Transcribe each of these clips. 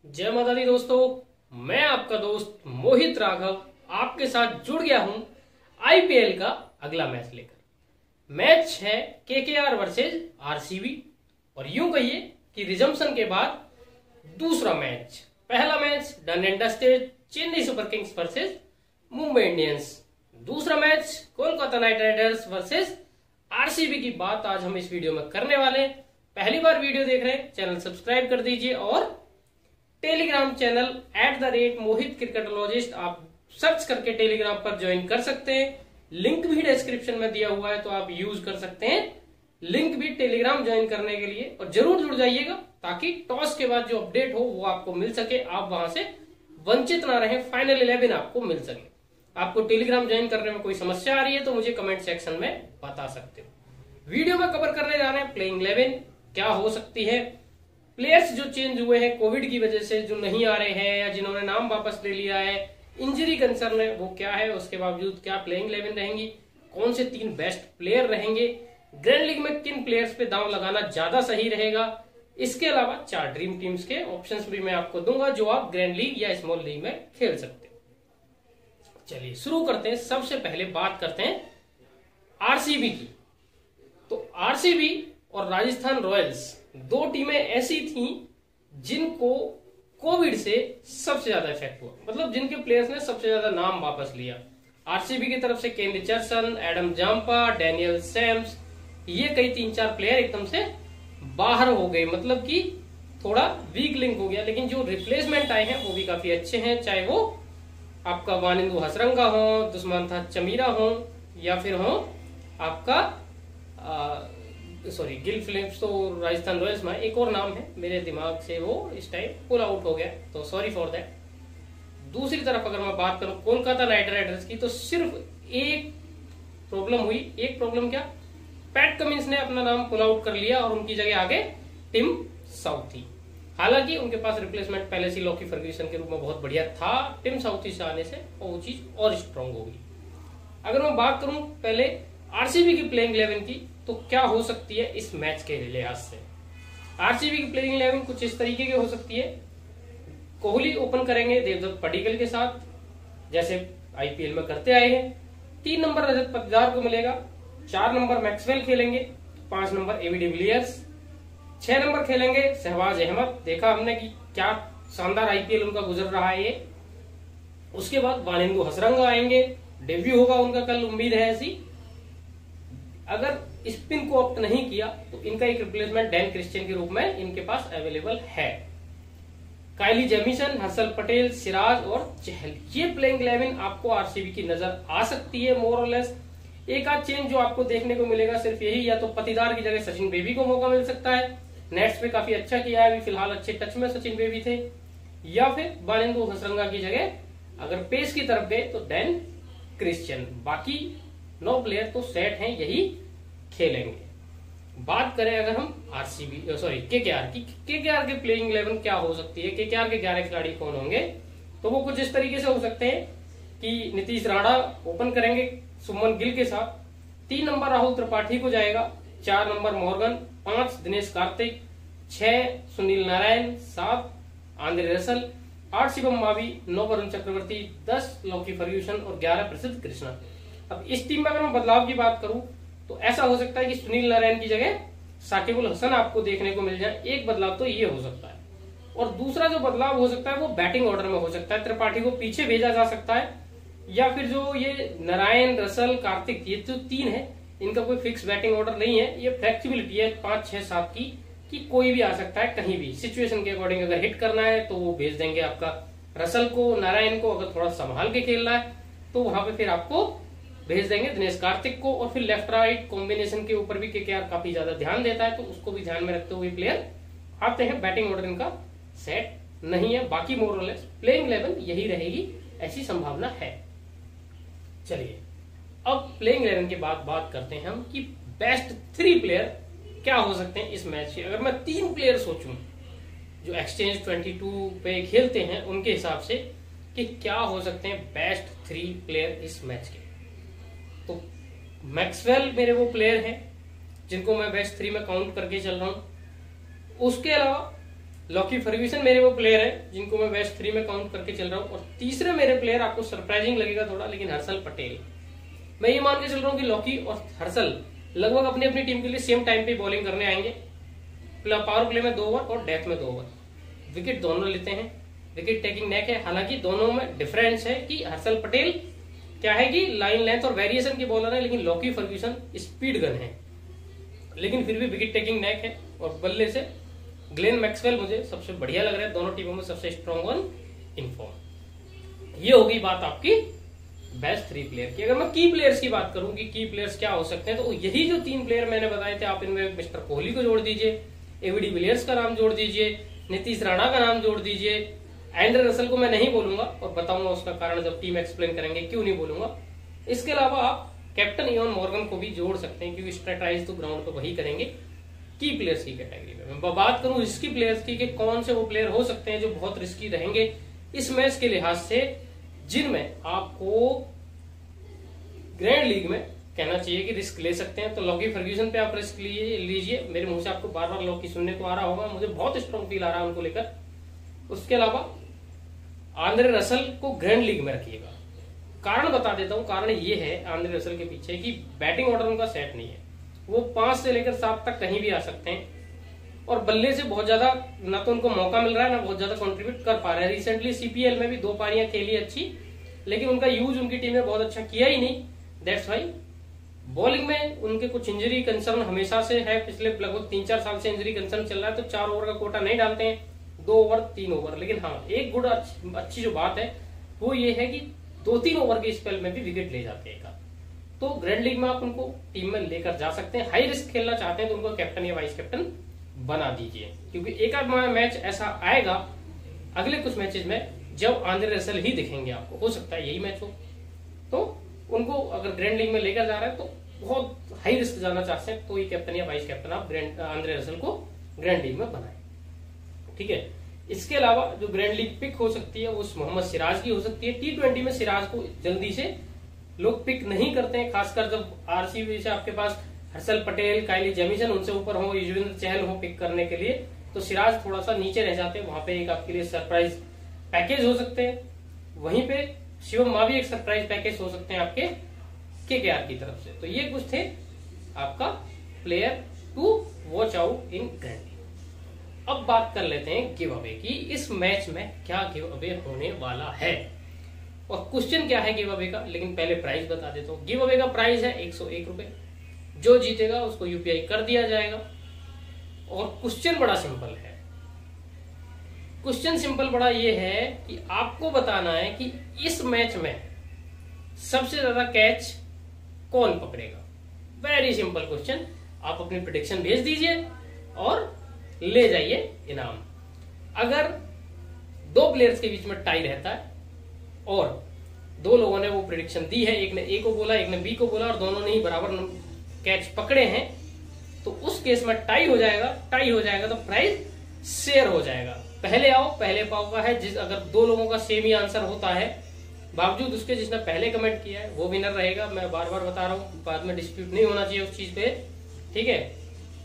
जय माता दी दोस्तों, मैं आपका दोस्त मोहित राघव आपके साथ जुड़ गया हूं आईपीएल का अगला मैच लेकर। मैच है केकेआर वर्सेस आरसीबी और यूं कहिए कि रिजम्पशन के बाद दूसरा मैच। पहला match done and dusted Chennai Super Kings versus Mumbai Indians. दूसरा match Kolkata Knight Riders versus RCB की बात आज हम इस वीडियो में करने वाले हैं। पहली बार वीडियो देख रहे हैं, चैनल सब्सक्राइब कर दीजिए और टेलीग्राम चैनल @मोहित क्रिकेटोलॉजिस्ट आप सर्च करके टेलीग्राम पर ज्वाइन कर सकते हैं। लिंक भी डिस्क्रिप्शन में दिया हुआ है तो आप यूज कर सकते हैं लिंक भी टेलीग्राम ज्वाइन करने के लिए। और जरूर जुड़ जाइएगा ताकि टॉस के बाद जो अपडेट हो वो आपको मिल सके, आप वहां से वंचित ना रहे, फाइनल 11 आपको मिल सके। आपको टेलीग्राम ज्वाइन करने में कोई समस्या आ रही है तो मुझे कमेंट सेक्शन में बता सकते हो। वीडियो में कवर करने जा रहे हैं प्लेइंग 11 क्या हो सकती है, प्लेयर्स जो चेंज हुए हैं कोविड की वजह से, जो नहीं आ रहे हैं या जिन्होंने नाम वापस ले लिया है, इंजरी कंसर्न है वो क्या है, उसके बावजूद क्या प्लेइंग 11 रहेंगी, कौन से 3 बेस्ट प्लेयर रहेंगे, ग्रैंड लीग में किन प्लेयर्स पे दांव लगाना ज्यादा सही रहेगा। इसके अलावा 4 ड्रीम टीम्स के ऑप्शंस भी मैं आपको दूंगा जो आप ग्रैंड लीग या स्मॉल लीग में खेल सकते हो। चलिए शुरू करते हैं। सबसे पहले बात करते हैं आरसीबी की। तो आरसीबी और राजस्थान रॉयल्स 2 टीमें ऐसी थीं जिनको कोविड से सबसे ज्यादा इफेक्ट हुआ, मतलब जिनके प्लेयर्स ने सबसे ज्यादा नाम वापस लिया। आरसीबी की तरफ से Kane Richardson, Adam Zampa, Daniel Sams, ये कई 3-4 प्लेयर एकदम से बाहर हो गए, मतलब कि थोड़ा वीक लिंक हो गया। लेकिन जो रिप्लेसमेंट आए हैं वो भी काफी अच्छे हैं, चाहे वो आपका वानिंदु हसरंगा हो, दुष्मंथा चमीरा हो, या फिर हो आपका गिल फिलिप्स। तो राजस्थान रॉयल्स में एक और नाम है, मेरे दिमाग से वो इस टाइम पुल आउट हो गया, तो सॉरी फॉर दैट। दूसरी तरफ अगर मैं बात करूं कोलकाता नाइट राइडर्स की, तो सिर्फ एक प्रॉब्लम हुई। एक प्रॉब्लम क्या, पैट कमिंस ने अपना नाम पुल आउट कर लिया और उनकी जगह आगे टिम साउथी। हालांकि उनके पास रिप्लेसमेंट पहले से लॉकी फर्ग्यूसन के रूप में बहुत बढ़िया था, टिम साउथी से आने से वो चीज और स्ट्रांग होगी। अगर मैं बात करूं पहले आरसीबी की प्लेइंग 11 की, तो क्या हो सकती है इस मैच के लिहाज से। आरसीबी की प्लेइंग 11 कुछ इस तरीके की हो सकती है। कोहली ओपन करेंगे देवदत्त पडिक्कल के साथ, जैसे आईपीएल में करते आए हैं। 3 नंबर रजत पाटीदार को मिलेगा, 4 नंबर मैक्सवेल खेलेंगे, 5 नंबर एबी डिविलियर्स, 6 नंबर खेलेंगे शहबाज अहमद। देखा हमने कि क्या शानदार आईपीएल उनका गुजर रहा है ये। उसके बाद वानिंदु हसरंगा आएंगे, डेब्यू होगा उनका कल, उम्मीद है ऐसी। अगर स्पिन को ऑप्ट नहीं किया तो इनका एक रिप्लेसमेंट डैन क्रिश्चियन के रूप में इनके पास अवेलेबल है। काइली जेमिसन, हर्षल पटेल, सिराज और चहल, ये प्लेइंग 11 आपको आरसीबी की नजर आ सकती है मोर और लेस। एक आध चेंज जो आपको देखने को मिलेगा सिर्फ यही, या तो पाटीदार की जगह सचिन बेबी को मौका मिल सकता है, नेट्स पे काफी अच्छा किया है, अभी फिलहाल अच्छे टच में सचिन बेबी थे। या फिर वानिंदु हसरंगा की जगह अगर पेस की तरफ गए तो डैन क्रिश्चियन। बाकी 9 प्लेयर तो सेट हैं, यही खेलेंगे। बात करें अगर हम केकेआर की, केकेआर के प्लेइंग 11 क्या हो सकती है, केकेआर के 11 खिलाड़ी कौन होंगे, तो वो कुछ इस तरीके से हो सकते हैं कि नीतीश राणा ओपन करेंगे सुमन गिल के साथ, 3 नंबर राहुल त्रिपाठी को जाएगा, 4 number Morgan, 5 Dinesh Karthik, 6 Sunil Narine, 7 Andre Russell, 8 Shivam Mavi, 9 Varun Chakravarthy, 10 Lockie Ferguson और 11 प्रसिद्ध कृष्णा। अब इस टीम में अगर मैं बदलाव की बात करूं तो ऐसा हो सकता है कि सुनील नारायण की जगह साकिबुल हसन आपको देखने को मिल जाए, एक बदलाव तो ये हो सकता है। और दूसरा जो बदलाव हो सकता है वो बैटिंग ऑर्डर में हो सकता है, त्रिपाठी को पीछे भेजा जा सकता है, या फिर जो ये नारायण, रसल, कार्तिक, ये जो 3 है इनका कोई फिक्स बैटिंग ऑर्डर नहीं है, ये फ्लेक्सिबिलिटी है 5, 6, 7 की, कि कोई भी आ सकता है कहीं भी, सिचुएशन के अकॉर्डिंग अगर हिट करना है तो वो भेज देंगे आपका रसल को, नारायण को अगर थोड़ा संभाल के खेलना है तो वहां पे फिर आपको भेज देंगे दिनेश कार्तिक को। और फिर लेफ्ट राइट कॉम्बिनेशन के ऊपर भी केकेआर काफी ज्यादा ध्यान देता है, तो उसको भी ध्यान में रखते हुए प्लेयर आते हैं। बैटिंग ऑर्डर इनका सेट नहीं है, बाकी मोर और लेस प्लेइंग 11 यही रहेगी, ऐसी संभावना है। चलिए अब प्लेइंग 11 के बाद बात करते हैं हम कि बेस्ट 3 प्लेयर क्या हो सकते हैं इस मैच के। अगर मैं 3 प्लेयर सोचूं जो एक्सचेंज 22 पे खेलते हैं उनके हिसाब से कि क्या हो सकते हैं बेस्ट 3 प्लेयर इस मैच के, तो मैक्सवेल मेरे वो प्लेयर हैं जिनको मैं बेस्ट 3 में काउंट करके चल रहा हूं। उसके अलावा लॉकी फर्ग्यूसन मेरे वो प्लेयर है जिनको मैं बेस्ट 3 में काउंट करके चल रहा हूँ। और तीसरे मेरे प्लेयर आपको सरप्राइजिंग लगेगा थोड़ा, लेकिन हर्षल पटेल। मैं ये मान के चल रहा हूँ कि लॉकी और हर्षल लगभग अपनी अपनी टीम के लिए सेम टाइम पे बॉलिंग करने आएंगे। पावर प्ले में 2 ओवर और डेथ में 2 ओवर, विकेट दोनों लेते हैं, विकेट टेकिंग नेक है। हालांकि दोनों में डिफरेंस है कि हर्षल पटेल क्या है कि लाइन लेंथ और वेरिएशन की बॉलर है, लेकिन लॉकी फर्ग्यूसन स्पीड गन है, लेकिन फिर भी विकेट टेकिंग नेक है। और बल्ले से ग्लेन मैक्सवेल मुझे सबसे बढ़िया लग रहा है, दोनों टीमों में सबसे स्ट्रॉन्ग वन इन फॉर्म। ये होगी बात आपकी बेस्ट 3 प्लेयर की। अगर मैं की प्लेयर्स की बात करूं कि की प्लेयर्स क्या हो सकते हैं, तो यही जो 3 प्लेयर मैंने बताए थे, आप इनमें मिस्टर कोहली को जोड़ दीजिए, एबीडी विलियर्स का नाम जोड़ दीजिए, नीतीश राणा का नाम जोड़ दीजिए। एंड्रे रसल को मैं नहीं बोलूंगा और बताऊंगा उसका कारण जब टीम एक्सप्लेन करेंगे क्यों नहीं बोलूंगा। इसके अलावा आप कैप्टन इयोन मॉर्गन को भी जोड़ सकते हैं, क्योंकि स्ट्रेटेजाइज तो ग्राउंड पे वही करेंगे। की प्लेयर्स की कैटेगरी में मैं बात करूं रिस्की प्लेयर्स की कि कौन से वो प्लेयर हो सकते हैं जो बहुत रिस्की रहेंगे इस मैच के लिहाज से, जिनमें आपको ग्रैंड लीग में कहना चाहिए कि रिस्क ले सकते हैं। तो लॉकी फर्ग्यूसन पे आप रिस्क लीजिए। मेरे मुंह से आपको बार बार लॉकी सुनने को आ रहा होगा, मुझे बहुत स्ट्रॉन्ग फील आ रहा है उनको लेकर। उसके अलावा आंद्रे रसल को ग्रैंड लीग में रखिएगा। कारण बता देता हूं, कारण ये है आंद्रे रसल के पीछे कि बैटिंग ऑर्डर उनका सेट नहीं है, वो 5 से लेकर 7 तक कहीं भी आ सकते हैं, और बल्ले से बहुत ज्यादा ना तो उनको मौका मिल रहा है ना बहुत ज्यादा कंट्रीब्यूट कर पा रहे हैं। रिसेंटली सीपीएल में भी 2 पारियां खेली अच्छी, लेकिन उनका यूज उनकी टीम ने बहुत अच्छा किया ही नहीं। दैट्स वाई बॉलिंग में उनके कुछ इंजरी कंसर्न हमेशा से है, पिछले लगभग 3-4 साल से इंजरी कंसर्न चल रहा है। तो 4 ओवर का कोटा नहीं डालते हैं, 2 ओवर 3 ओवर। लेकिन हाँ, एक गुड अच्छी जो बात है वो ये है कि 2-3 ओवर के स्पेल में भी विकेट ले जाते हैं। तो ग्रैंड लीग में आप उनको टीम में लेकर जा सकते हैं। हाई रिस्क खेलना चाहते हैं तो उनको कैप्टन या वाइस कैप्टन बना दीजिए, क्योंकि एक आध मैच ऐसा आएगा अगले कुछ मैचेस में जब आंद्रे रसल ही दिखेंगे आपको, हो सकता है यही मैच हो। तो उनको अगर ग्रैंड लीग में लेकर जा रहे हैं तो बहुत हाई रिस्क जाना चाहते हैं, तो ये कैप्टन या वाइस कैप्टन आप आंद्रे रसल को ग्रैंड लीग में बनाए। ठीक है। इसके अलावा जो ग्रैंड लीग पिक हो सकती है वो मोहम्मद सिराज की हो सकती है। T20 में सिराज को जल्दी से लोग पिक नहीं करते हैं, खासकर जब आरसीबी से आपके पास हर्षल पटेल, काइली जेमिसन उनसे ऊपर हो, युजवेंद्र चहल हो पिक करने के लिए, तो सिराज थोड़ा सा नीचे रह जाते हैं। वहां पे एक आपके लिए सरप्राइज पैकेज हो सकते हैं। वहीं पे शिवम मावी एक सरप्राइज पैकेज हो सकते हैं आपके केकेआर की तरफ से। तो ये कुछ थे आपका player to watch out in grand league. अब बात कर लेते हैं गिव अवे की। इस मैच में क्या गिव अवे होने वाला है और क्वेश्चन क्या है गिव अवे का, लेकिन पहले प्राइस बता देता हूं। गिव अवे का प्राइस है 101 रुपए। जो जीतेगा उसको यूपीआई कर दिया जाएगा। और क्वेश्चन बड़ा सिंपल है। क्वेश्चन सिंपल बड़ा ये है कि आपको बताना है कि इस मैच में सबसे ज्यादा कैच कौन पकड़ेगा। Very simple question. आप अपनी प्रेडिक्शन भेज दीजिए और ले जाइए इनाम। अगर 2 प्लेयर्स के बीच में टाई रहता है और 2 लोगों ने वो प्रेडिक्शन दी है, एक ने ए को बोला एक ने बी को बोला और दोनों ने ही बराबर कैच पकड़े हैं, तो उस केस में टाई हो जाएगा। टाई हो जाएगा तो प्राइस शेयर हो जाएगा। पहले आओ पहले पाओ का है। अगर 2 लोगों का सेम ही आंसर होता है बावजूद उसके जिसने पहले कमेंट किया है वो विनर रहेगा। मैं बार बार बता रहा हूं, बाद में डिस्प्यूट नहीं होना चाहिए उस चीज पे। ठीक है,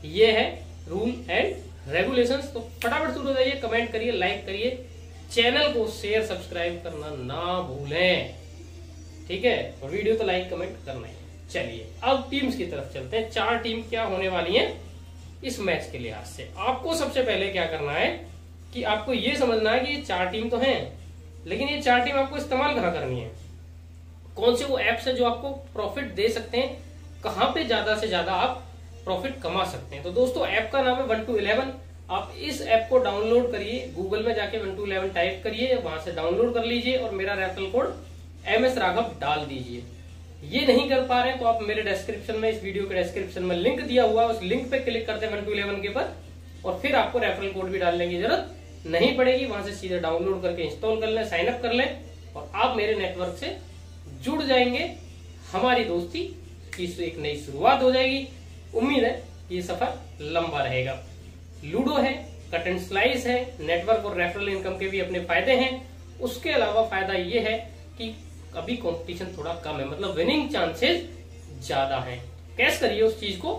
ये है रूल एंड रेगुलेशंस। तो फटाफट शुरू हो जाइए, कमेंट करिए, लाइक करिए, चैनल को शेयर सब्सक्राइब करना ना भूलें। ठीक है, और वीडियो तो लाइक कमेंट करना ही। चलिए अब टीम्स की तरफ चलते हैं। 4 टीम क्या होने वाली हैं इस मैच के लिहाज से। आपको सबसे पहले क्या करना है कि आपको ये समझना है कि ये 4 टीम तो हैं, लेकिन ये 4 टीम आपको इस्तेमाल कहाँ करनी है, कौन से वो एप्स है जो आपको प्रॉफिट दे सकते हैं, कहां पे ज्यादा से ज्यादा आप प्रॉफिट कमा सकते हैं। तो दोस्तों ऐप का नाम है 1 to 11। आप इस ऐप को डाउनलोड करिए, गूगल में जाके 1 to 11 टाइप करिए, वहां से डाउनलोड कर लीजिए और मेरा रेफरल कोड MS राघव डाल दीजिए। ये नहीं कर पा रहे हैं तो आप मेरे डिस्क्रिप्शन में, इस वीडियो के डिस्क्रिप्शन में लिंक दिया हुआ है, उस लिंक पे क्लिक करते हैं 1 to 11 के ऊपर और फिर आपको रेफरल कोड भी डालने की जरूरत नहीं पड़ेगी। वहां से सीधे डाउनलोड करके इंस्टॉल कर लें, साइन अप कर लें और आप मेरे नेटवर्क से जुड़ जाएंगे। हमारी दोस्ती की एक नई शुरुआत हो जाएगी। उम्मीद है ये सफर लंबा रहेगा। लूडो है, कट एंड स्लाइस है, नेटवर्क और रेफरल इनकम के भी अपने फायदे हैं। उसके अलावा फायदा ये है कि अभी कंपटीशन थोड़ा कम है, मतलब विनिंग चांसेस ज्यादा हैं। कैश करिए उस चीज को,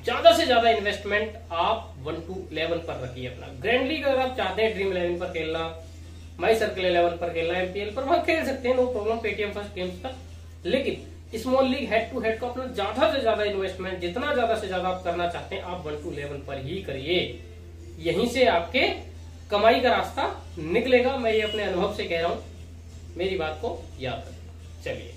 ज्यादा से ज्यादा इन्वेस्टमेंट आप 1 to 11 पर रखिए अपना। ग्रैंड लीग अगर आप चाहते हैं ड्रीम 11 पर खेलना, माई सर्कल 11 पर खेलना, एमपीएल पर वहां खेल सकते हैं, no problem, Paytm first games का। लेकिन small league head to head का अपना ज्यादा से ज्यादा इन्वेस्टमेंट जितना ज्यादा से ज्यादा आप करना चाहते हैं आप 1 to 11 पर ही करिए। यहीं से आपके कमाई का रास्ता निकलेगा, मैं ये अपने अनुभव से कह रहा हूं, मेरी बात को याद रखना। चलिए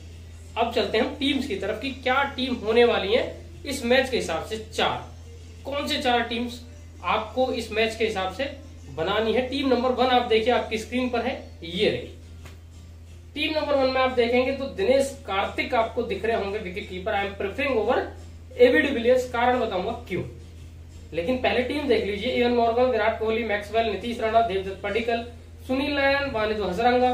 अब चलते हैं हम टीम्स की तरफ कि क्या टीम होने वाली है इस मैच के हिसाब से। 4 कौन से 4 टीम्स आपको इस मैच के हिसाब से बनानी है। टीम नंबर 1 आप देखिए आपकी स्क्रीन पर है, ये रही टीम नंबर 1 में। आप देखेंगे तो दिनेश कार्तिक आपको दिख रहे होंगे wicket keeper. I am preferring over AB de Villiers, कारण बताऊंगा क्यों। लेकिन पहले टीम देख लीजिए, Eoin Morgan, Virat Kohli, Maxwell, Nitish Rana, Devdutt Padikkal, Sunil Narine, Wanindu Hasaranga,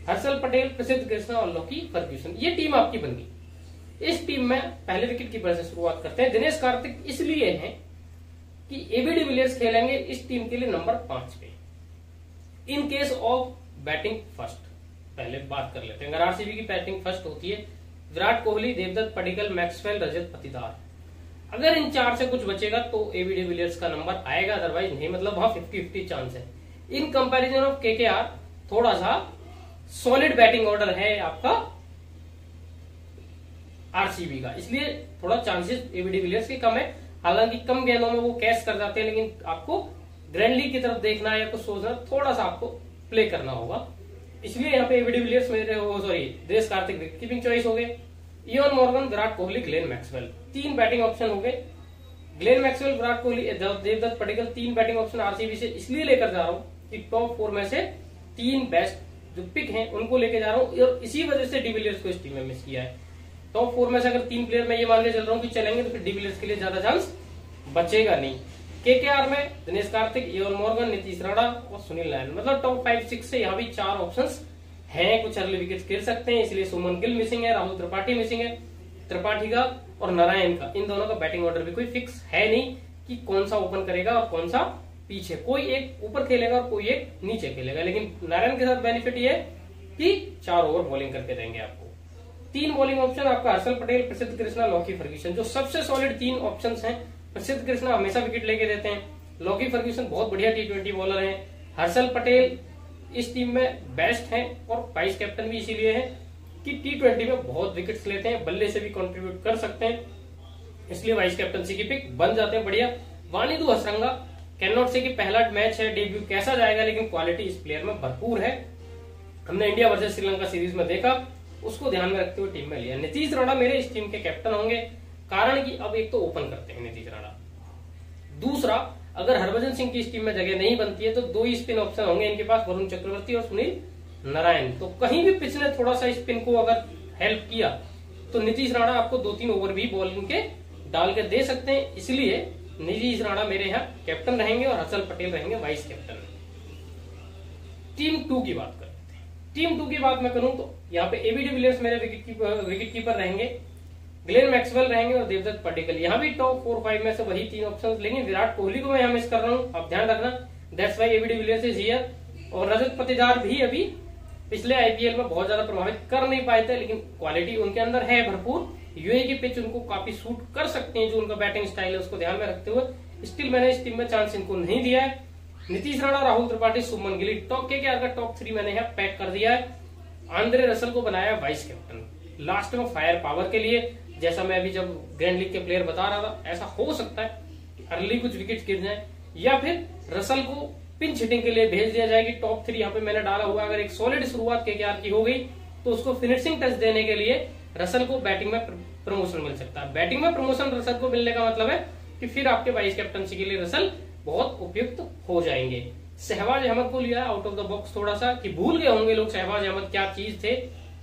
Harshal Patel, Prasidh Krishna और लॉकी फर्ग्यूसन। ये टीम आपकी बन गई। इस टीम में पहले विकेट कीपर से शुरुआत करते हैं। दिनेश कार्तिक इसलिए है कि एबी डिविलियर्स खेलेंगे इस टीम के लिए नंबर 5 पे in case of batting first. पहले बात कर लेते हैं, अगर आरसीबी की बैटिंग फर्स्ट होती है, विराट कोहली, देवदत्त पडिक्कल, मैक्सवेल, रजत पाटीदार, अगर इन 4 से कुछ बचेगा तो एबी डिविलियर्स का नंबर आएगा, अदरवाइज नहीं। मतलब वहां 50-50 चांस है। इन कंपैरिजन ऑफ केकेआर थोड़ा सा सॉलिड बैटिंग ऑर्डर है आपका आरसीबी का, इसलिए थोड़ा चांसेस एबी डिविलियर्स के कम है। हालांकि कम गेंदों में वो कैच कर जाते हैं, लेकिन आपको ग्रैंड लीग की तरफ देखना है या कुछ सोचना, थोड़ा सा आपको प्ले करना होगा। इसलिए यहाँ पे एबी डिविलियर्स मेरे Dinesh Karthik wicket keeping choice हो गए। Even Morgan, Virat Kohli, Glenn Maxwell, 3 batting option हो गए। Glenn Maxwell, Virat Kohli, Devdutt Padikkal, 3 batting option RCB से इसलिए लेकर जा रहा हूं कि टॉप 4 में से 3 बेस्ट जो पिक हैं उनको लेके जा रहा हूं, और इसी वजह से डिविलियर्स को इस टीम में मिस किया है। टॉप 4 में से अगर 3 प्लेयर मैं ये मान के चल रहा हूं कि चलेंगे तो फिर डिविलियर्स के लिए ज्यादा चांस बचेगा नहीं। केकेआर में दिनेश कार्तिक, इवन मॉर्गन, नीतीश राणा और सुनील नारायण, मतलब टॉप 5-6 से यहाँ भी 4 ऑप्शंस हैं। कुछ अर्ली विकेट गिर सकते हैं, इसलिए सुमन गिल मिसिंग है, राहुल त्रिपाठी मिसिंग है, त्रिपाठी का और नारायण का, इन दोनों का बैटिंग ऑर्डर भी कोई फिक्स है नहीं कि कौन सा ओपन करेगा और कौन सा पीछे। कोई एक ऊपर खेलेगा और कोई एक नीचे खेलेगा, लेकिन नारायण के साथ बेनिफिट ये है कि 4 ओवर बॉलिंग करके देंगे आपको। 3 बॉलिंग ऑप्शन आपका हर्षल पटेल, प्रसिद्ध कृष्णा, लॉकी फर्ग्यूसन, जो सबसे सॉलिड 3 ऑप्शन हैं। प्रसिद्ध कृष्णा हमेशा विकेट लेके देते हैं, लॉकी फर्ग्यूसन बहुत बढ़िया T20 बॉलर हैं, हर्षल पटेल इस टीम में बेस्ट है और वाइस कैप्टन भी इसीलिए है कि T20 में बहुत विकेट्स लेते हैं, बल्ले से भी कंट्रीब्यूट कर सकते हैं, इसलिए वाइस कैप्टनसी की पिक बन जाते हैं बढ़िया। वानिधु हसरंगा, कैन नॉट से कि पहला मैच है, डेब्यू कैसा जाएगा, लेकिन क्वालिटी इस प्लेयर में भरपूर है। हमने इंडिया वर्सेस श्रीलंका सीरीज में देखा, उसको ध्यान में रखते हुए टीम में लिया। नीतीश राणा मेरे इस टीम के कैप्टन होंगे, कारण कि अब एक तो ओपन करते हैं नीतीश राणा, दूसरा अगर हरभजन सिंह की इस टीम में जगह नहीं बनती है तो 2 ही स्पिन ऑप्शन होंगे इनके पास, वरुण चक्रवर्ती और सुनील नारायण। तो कहीं भी पिच ने थोड़ा सा स्पिन को अगर हेल्प किया तो नीतीश राणा आपको 2-3 ओवर भी बॉलिंग के डाल के दे सकते हैं, इसलिए नीतीश राणा मेरे यहाँ कैप्टन रहेंगे और हर्षल पटेल रहेंगे वाइस कैप्टन। टीम 2 की बात करते हैं। टीम 2 की बात मैं करूं तो यहाँ पे एबी डिविलियर्स मेरे विकेट कीपर रहेंगे, ग्लेन मैक्सवेल रहेंगे और देवदत्त पडिक्कल। यहाँ भी टॉप 4-5 में से वही 3 ऑप्शन, लेकिन विराट कोहली को मैं यहाँ मिस कर रहा हूँ, आप ध्यान रखना, that's why AB de Villiers is here. और रजत पाटीदार भी अभी पिछले आईपीएल में बहुत ज्यादा प्रभावित कर नहीं पाए थे, लेकिन क्वालिटी उनके अंदर है भरपूर, यूए की पिच उनको काफी सूट कर सकते हैं, जो उनका बैटिंग स्टाइल है उसको ध्यान में रखते हुए स्टिल मैंने इस टीम में चांस इनको नहीं दिया है। नीतीश राणा, राहुल त्रिपाठी, सुमन गिल, टॉप 3 मैंने यहाँ पैक कर दिया है। आंद्रे रसल को बनाया वाइस कैप्टन, लास्ट में फायर पावर के लिए, जैसा मैं अभी जब ग्रैंड लीग के प्लेयर बता रहा था, ऐसा हो सकता है कि अर्ली कुछ विकेट गिर जाए या फिर रसल को पिंच हिटिंग के लिए भेज दिया जाए कि टॉप 3 यहाँ पे मैंने डाला हुआ, अगर एक सॉलिड शुरुआत केकेआर की हो गई तो उसको फिनिशिंग टच देने के लिए रसल को बैटिंग में प्रमोशन मिल सकता है। बैटिंग में प्रमोशन रसल को मिलने का मतलब है कि फिर आपके वाइस कैप्टनसी के लिए रसल बहुत उपयुक्त हो जाएंगे। शहबाज अहमद को लिया आउट ऑफ द बॉक्स, थोड़ा सा कि भूल गए होंगे लोग शहबाज अहमद क्या चीज थे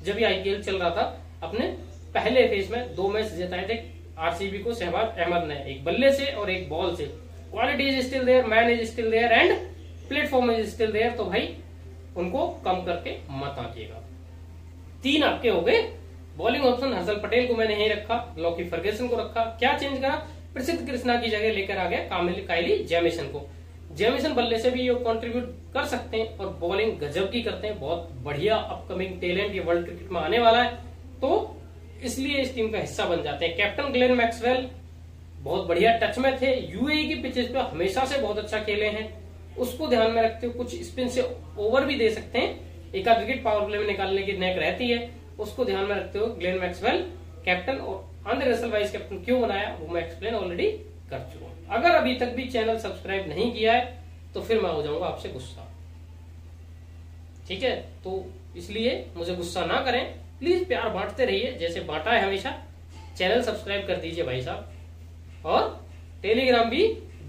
जब ये आईपीएल चल रहा था। अपने पहले फेज में 2 मैच जिताए थे आरसीबी को शहबाज अहमद ने, एक बल्ले से और एक बॉल से। Quality is still there, man is still there and platform is still there, तो भाई उनको कम करके मत आइएगा। 3 आपके हो गए। बॉलिंग ऑप्शन हर्षल पटेल को मैंने यही रखा, लॉकी फर्ग्यूसन को रखा, क्या चेंज करा, प्रसिद्ध कृष्णा की जगह लेकर आ गया काइली जेमिसन को। जेमिसन बल्ले से भी ये कंट्रीब्यूट कर सकते हैं और बॉलिंग गजब की करते हैं, बहुत बढ़िया अपकमिंग टैलेंट, ये वर्ल्ड क्रिकेट में आने वाला है, तो इसलिए इस टीम का हिस्सा बन जाते हैं। कैप्टन ग्लेन मैक्सवेल, बहुत बढ़िया टच में थे, यूएई की पिचेस पे हमेशा से बहुत अच्छा खेले हैं, उसको ध्यान में रखते हुए कुछ स्पिन से ओवर भी दे सकते हैं, एक आध विकेट पावर प्ले में निकालने की नेक रहती है, उसको ध्यान में रखते हुए ग्लेन मैक्सवेल कैप्टन और आंद्रे रसेल वाइस कैप्टन क्यों बनाया वो मैं एक्सप्लेन ऑलरेडी कर चुका हूं। अगर अभी तक भी चैनल सब्सक्राइब नहीं किया है तो फिर मैं हो जाऊंगा आपसे गुस्सा, ठीक है? तो इसलिए मुझे गुस्सा ना करें, प्लीज प्यार बांटते रहिए जैसे बांटा है हमेशा। चैनल सब्सक्राइब कर दीजिए भाई साहब, और टेलीग्राम भी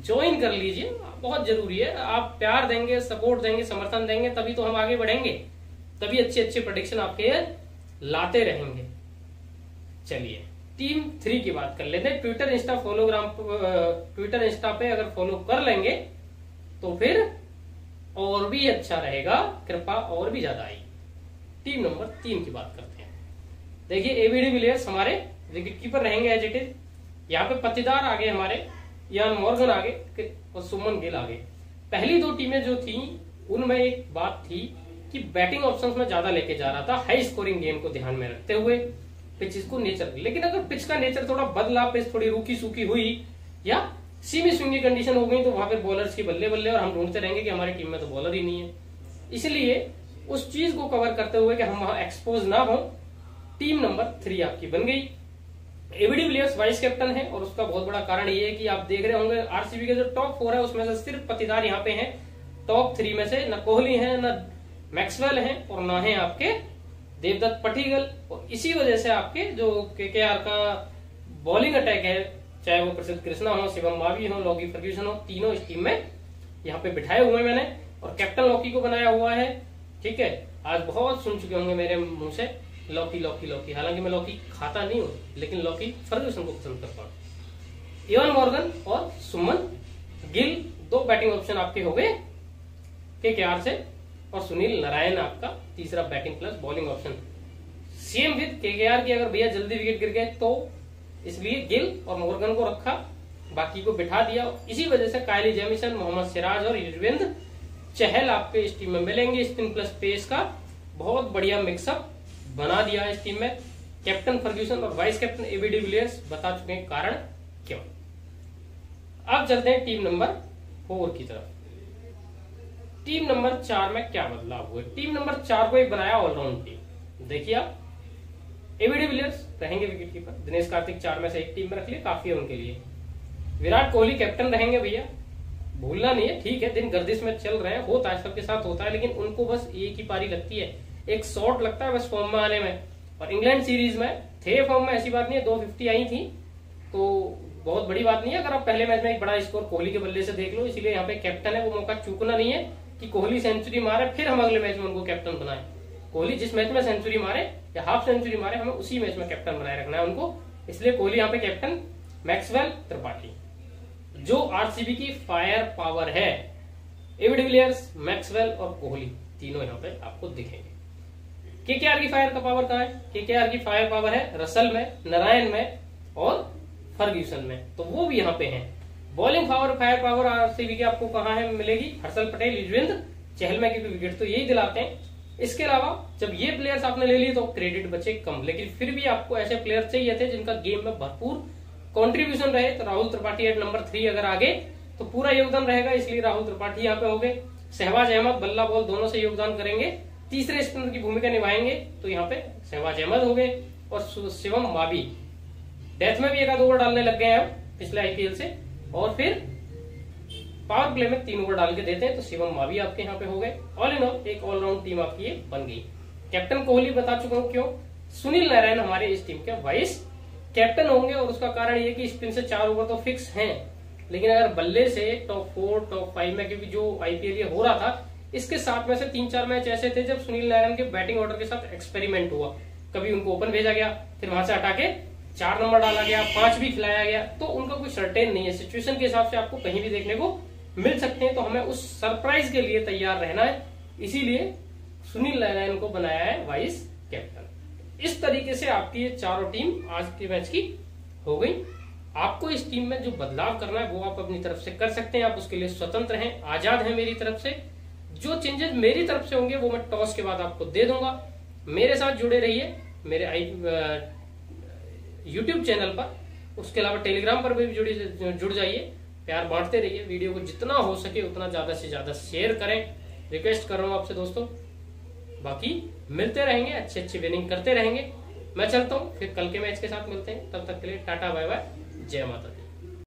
ज्वाइन कर लीजिए, बहुत जरूरी है। आप प्यार देंगे, सपोर्ट देंगे, समर्थन देंगे, तभी तो हम आगे बढ़ेंगे, तभी अच्छे अच्छे प्रेडिक्शन आपके लाते रहेंगे। चलिए टीम 3 की बात कर लेते हैं। ट्विटर इंस्टा पे अगर फॉलो कर लेंगे तो फिर और भी अच्छा रहेगा, कृपा और भी ज्यादा आएगी। टीम नंबर 3 की बात करते हैं। देखिए एबी डिविलियर्स हमारे विकेट कीपर रहेंगे एज इट इज। यहाँ पे पत्तीदार आगे हमारे, यान मॉर्गन आगे और सुमन गिल आगे। पहली 2 टीमें जो थी उनमें एक बात थी कि बैटिंग ऑप्शंस में ज्यादा लेके जा रहा था, हाई स्कोरिंग गेम को ध्यान में रखते हुए, पिच को नेचर। लेकिन अगर पिच का नेचर थोड़ा बदला, पिच थोड़ी रूखी सूखी हुई या सीमी स्विंगी कंडीशन हो गई तो वहां पर बॉलर्स की बल्ले बल्ले, और हम ढूंढते रहेंगे कि हमारी टीम में तो बॉलर ही नहीं है। इसलिए उस चीज को कवर करते हुए कि हम वहां एक्सपोज ना हो, टीम नंबर 3 आपकी बन गई। एबी डिविलियर्स वाइस कैप्टन है, और उसका बहुत बड़ा कारण ये है कि आप देख रहे होंगे आरसीबी के जो टॉप 4 है उसमें से सिर्फ पत्तीदार यहाँ पे हैं। टॉप 3 में से न कोहली है, न मैक्सवेल है, और न है आपके देवदत्त पटिगल। और इसी वजह से आपके जो केकेआर का बॉलिंग अटैक है, चाहे वो प्रसिद्ध कृष्णा हो, शिवम मावी हो, लॉकी फर्ग्यूसन हो, तीनों इस टीम में यहाँ पे बिठाए हुए मैंने, और कैप्टन लॉकी को बनाया हुआ है। ठीक है, आज बहुत सुन चुके होंगे मेरे मुंह से लॉकी लॉकी लॉकी, हालांकि मैं लॉकी खाता नहीं हूँ, लेकिन लॉकी फर्ग्यूसन को पसंद करता हूँ। इवान मॉर्गन और सुमन गिल 2 बैटिंग ऑप्शन आपके हो गए केकेआर से, और सुनील नारायण आपका तीसरा batting plus bowling option. Same with KKR की, अगर भैया जल्दी विकेट गिर गए तो इसलिए गिल और मॉर्गन को रखा, बाकी को बिठा दिया। इसी वजह से कायली जेमिसन, मोहम्मद सिराज और युजवेंद्र चहल आपके इस टीम में मिलेंगे। स्पिन प्लस पेस का बहुत बढ़िया मिक्सअप बना दिया है इस टीम में। कैप्टन फर्ग्यूसन और वाइस कैप्टन एबी डिविलियर्स, बता चुके हैं कारण क्यों। अब चलते हैं टीम नंबर 4 की तरफ। टीम नंबर 4 में क्या बदलाव हुए? टीम नंबर 4 को एक बनाया ऑलराउंड टीम। देखिए आप, एबी डिविलियर्स रहेंगे विकेट कीपर, दिनेश कार्तिक 4 में से एक टीम में रख लिए, काफी है उनके लिए। विराट कोहली कैप्टन रहेंगे भैया, भूलना नहीं है। ठीक है, दिन गर्दिश में चल रहे हैं, होता है, सबके साथ होता है, लेकिन उनको बस एक ही पारी लगती है, एक शॉट लगता है बस फॉर्म में आने में। और इंग्लैंड सीरीज में थे फॉर्म में, ऐसी बात नहीं है, 250 आई थी तो बहुत बड़ी बात नहीं है। अगर आप पहले मैच में एक बड़ा स्कोर कोहली के बल्ले से देख लो, इसीलिए यहाँ पे कैप्टन है, वो मौका चूकना नहीं है कि कोहली सेंचुरी मारे फिर हम अगले मैच में उनको कैप्टन बनाए। कोहली जिस मैच में सेंचुरी मारे या हाफ सेंचुरी मारे, हमें उसी मैच में कैप्टन बनाए रखना है उनको। इसलिए कोहली यहाँ पे कैप्टन, मैक्सवेल, त्रिपाठी, जो आरसीबी की फायर पावर है। एबी डिविलियर्स, मैक्सवेल और कोहली तीनों यहाँ पे आपको दिखेंगे। केकेआर की फायर का पावर कहाँ है? केकेआर की फायर पावर है रसल में, नारायण में और फर्ग्यूसन में, तो वो भी यहाँ पे हैं। Bowling power, fire power RCB की आपको कहाँ है मिलेगी? हर्षल पटेल, युजवेंद्र चहल में की विकेट तो यही दिलाते हैं। इसके अलावा जब ये प्लेयर्स आपने ले लिए तो क्रेडिट बचे कम, लेकिन फिर भी आपको ऐसे प्लेयर चाहिए थे जिनका गेम में भरपूर कंट्रीब्यूशन रहे। तो राहुल त्रिपाठी एट नंबर 3 अगर आगे तो पूरा योगदान रहेगा, इसलिए राहुल त्रिपाठी यहाँ पे हो गए। शहबाज अहमद, बल्ला बॉल दोनों से योगदान करेंगे, तीसरे स्पिनर की भूमिका निभाएंगे, तो यहाँ पे शहबाज अहमद हो गए। और शिवम मावी डेथ में भी 1 आध ओवर डालने लग गए हैं पिछले आईपीएल से, और फिर पावर प्ले में 3 ओवर डाल के देते हैं, तो शिवम मावी आपके यहाँ पे हो गए। ऑल इन ऑल एक ऑलराउंड टीम आपकी ये बन गई। कैप्टन कोहली बता चुका हूं क्यों। सुनील नारायण हमारे इस टीम के वाइस कैप्टन होंगे, और उसका कारण ये कि स्पिन से 4 ओवर तो फिक्स हैं, लेकिन अगर बल्ले से टॉप 4, टॉप 5 में, क्योंकि जो आईपीएल ये हो रहा था इसके साथ में से 3-4 मैच ऐसे थे जब सुनील नारायण के बैटिंग ऑर्डर के साथ एक्सपेरिमेंट हुआ। कभी उनको ओपन भेजा गया, फिर वहां से हटा के 4 नंबर डाला गया, 5 भी खिलाया गया, तो उनका कोई सर्टेन नहीं है। सिचुएशन के हिसाब से आपको कहीं भी देखने को मिल सकते हैं, तो हमें उस सरप्राइज के लिए तैयार रहना है, इसीलिए सुनील नारायण को बनाया है वाइस कैप्टन। इस तरीके से आपकी ये चारों टीम आज के मैच की हो गई। आपको इस टीम में जो बदलाव करना है वो आप अपनी तरफ से कर सकते हैं, आप उसके लिए स्वतंत्र हैं, आजाद हैं मेरी तरफ से। जो चेंजेस मेरी तरफ से होंगे वो मैं टॉस के बाद आपको दे दूंगा। मेरे साथ जुड़े रहिए मेरे यूट्यूब चैनल पर, उसके अलावा टेलीग्राम पर भी जुड़ जाइए, प्यार बांटते रहिए, वीडियो को जितना हो सके उतना ज्यादा से ज्यादा शेयर करें, रिक्वेस्ट कर रहा हूं आपसे दोस्तों। बाकी मिलते रहेंगे, अच्छी विनिंग करते रहेंगे। मैं चलता हूं, फिर कल के मैच के साथ मिलते हैं। तब तक के लिए टाटा बाय बाय, जय माता दी।